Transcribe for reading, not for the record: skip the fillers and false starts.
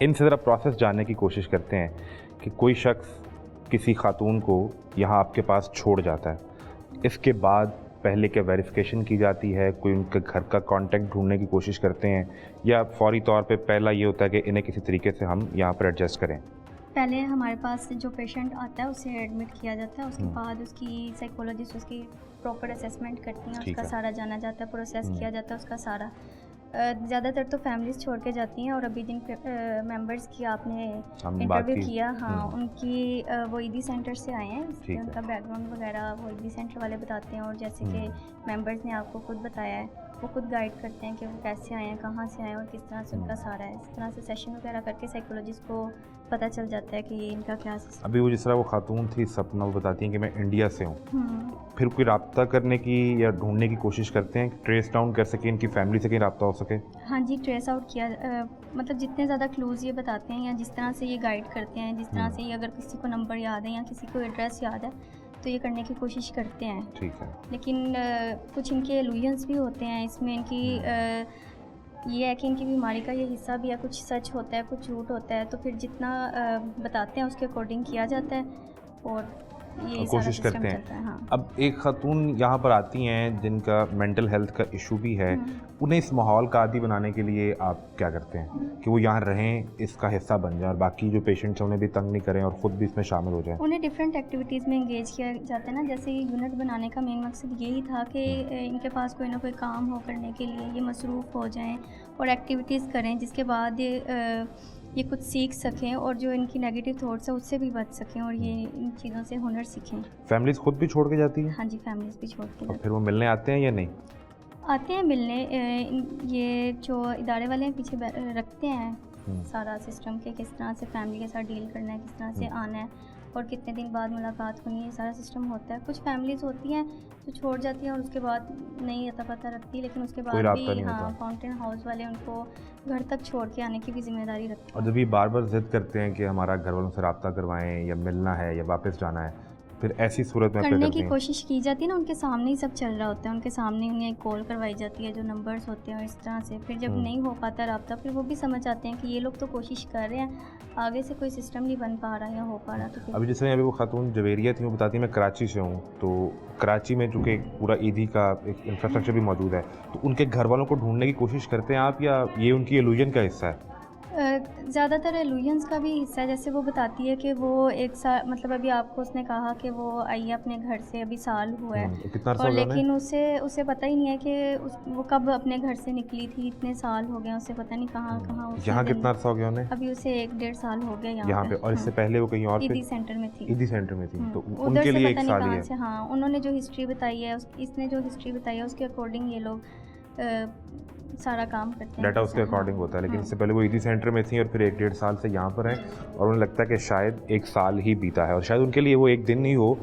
इनसे ज़रा प्रोसेस जानने की कोशिश करते हैं कि कोई शख्स किसी खातून को यहाँ आपके पास छोड़ जाता है, इसके बाद पहले क्या वेरिफिकेशन की जाती है, कोई उनके घर का कांटेक्ट ढूंढने की कोशिश करते हैं, या फौरी तौर पे पहला ये होता है कि इन्हें किसी तरीके से हम यहाँ पर एडजस्ट करें? पहले हमारे पास जो पेशेंट आता है उसे एडमिट किया जाता है, उसके बाद उसकी साइकोलॉजिस्ट उसकी प्रॉपर असेसमेंट करती हैं, उसका सारा जाना जाता है, प्रोसेस किया जाता है उसका सारा। ज़्यादातर तो फैमिलीज छोड़ के जाती हैं, और अभी जिन मेंबर्स की आपने इंटरव्यू किया, हाँ, उनकी वो ईदी सेंटर से आए हैं, उनका बैकग्राउंड वगैरह वो ईदी सेंटर वाले बताते हैं, और जैसे कि मेंबर्स ने आपको खुद बताया है, वो खुद गाइड करते हैं कि वो कैसे आए हैं, कहाँ से आए हैं और किस तरह से उनका सारा है। इस तरह से सेशन वगैरह करके साइकोलॉजिस्ट को पता चल जाता है कि इनका क्या सिस्टम। अभी वो जिस तरह वो खातून थी सपना, वो बताती हैं कि मैं इंडिया से हूँ, फिर कोई रब्ता करने की या ढूंढने की कोशिश करते हैं, ट्रेस डाउन कर सके, इनकी फैमिली से कहीं रब्ता हो सके? हाँ जी, ट्रेस आउट किया, मतलब जितने ज़्यादा क्लूज़ ये बताते हैं या जिस तरह से ये गाइड करते हैं, जिस तरह से ये अगर किसी को नंबर याद है या किसी को एड्रेस याद है तो ये करने की कोशिश करते हैं। ठीक है। लेकिन कुछ इनके एलुजन्स भी होते हैं इसमें, इनकी ये है कि इनकी बीमारी का ये हिस्सा भी है, कुछ सच होता है कुछ झूठ होता है, तो फिर जितना बताते हैं उसके अकॉर्डिंग किया जाता है और ये कोशिश करते हैं। हाँ। अब एक खातून यहाँ पर आती हैं जिनका मेंटल हेल्थ का इशू भी है, उन्हें इस माहौल का आदी बनाने के लिए आप क्या करते हैं कि वो यहाँ रहें, इसका हिस्सा बन जाए और बाकी जो पेशेंट्स हैं उन्हें भी तंग नहीं करें और ख़ुद भी इसमें शामिल हो जाए? उन्हें डिफरेंट एक्टिविटीज़ में इंगेज किया जाता है ना, जैसे ये यूनिट बनाने का मेन मकसद यही था कि इनके पास कोई ना कोई काम हो करने के लिए, ये मसरूफ़ हो जाएँ और एक्टिविटीज़ करें, जिसके बाद ये कुछ सीख सकें और जो इनकी नेगेटिव थॉट्स है उससे भी बच सकें और ये इन चीज़ों से हुनर सीखें। फैमिलीज खुद भी छोड़ के जाती हैं? हाँ जी, फैमिलीज भी छोड़ के जाती हैं। फिर वो मिलने आते हैं या नहीं? आते हैं मिलने, ये जो इदारे वाले हैं पीछे रखते हैं सारा सिस्टम के, किस तरह से फैमिली के साथ डील करना है, किस तरह से आना है और कितने दिन बाद मुलाकात होनी है, सारा सिस्टम होता है। कुछ फैमिलीज़ होती हैं जो छोड़ जाती हैं और उसके बाद नहीं अता पता रखती, लेकिन उसके बाद भी हाँ फाउंटेन हाउस वाले उनको घर तक छोड़ के आने की भी जिम्मेदारी रखती है। और जब ये बार बार जिद करते हैं कि हमारा घर वालों से रब्ता करवाएं या मिलना है या वापस जाना है, फिर ऐसी सूरत में करने की कोशिश की जाती है ना, उनके सामने ही सब चल रहा होता है, उनके सामने उन्हें कॉल करवाई जाती है जो नंबर्स होते हैं, और इस तरह से फिर जब नहीं हो पाता रब्ता, फिर वो भी समझ आते हैं कि ये लोग तो कोशिश कर रहे हैं, आगे से कोई सिस्टम नहीं बन पा रहा या हो पा रहा। तो अभी जैसे अभी वो खातून जवेरिया थी, वो बताती है मैं कराची से हूँ, तो कराची में चूँकि पूरा ईदी का एक इंफ्रास्ट्रक्चर भी मौजूद है, तो उनके घर वालों को ढूंढने की कोशिश करते हैं आप, या ये उनकी इल्यूजन का हिस्सा है? ज़्यादातर एलुजन्स का भी हिस्सा है। जैसे वो बताती है कि वो एक साल, मतलब अभी आपको उसने कहा कि वो आई है अपने घर से, अभी साल हुआ है, और लेकिन उसे पता ही नहीं है कि वो कब अपने घर से निकली थी, इतने साल हो गए उसे पता नहीं कहाँ कहाँ। यहाँ कितना अर्सा हो गया उन्हें? अभी उसे 1-1.5 साल हो गया यहाँ पे। और इससे पहले वो कहीं और ईदी सेंटर में थी। ईदी सेंटर में थी, तो उनके लिए 1 साल ही है। हाँ, उन्होंने जो हिस्ट्री बताई है, इसने जो हिस्ट्री बताई है उसके अकॉर्डिंग ये लोग सारा काम करते हैं, डाटा उसके अकॉर्डिंग होता है। लेकिन इससे पहले वो ईदी सेंटर में थी और फिर 1-1.5 साल से यहाँ पर हैं, और उन्हें लगता है कि शायद 1 साल ही बीता है, और शायद उनके लिए वो एक दिन नहीं हो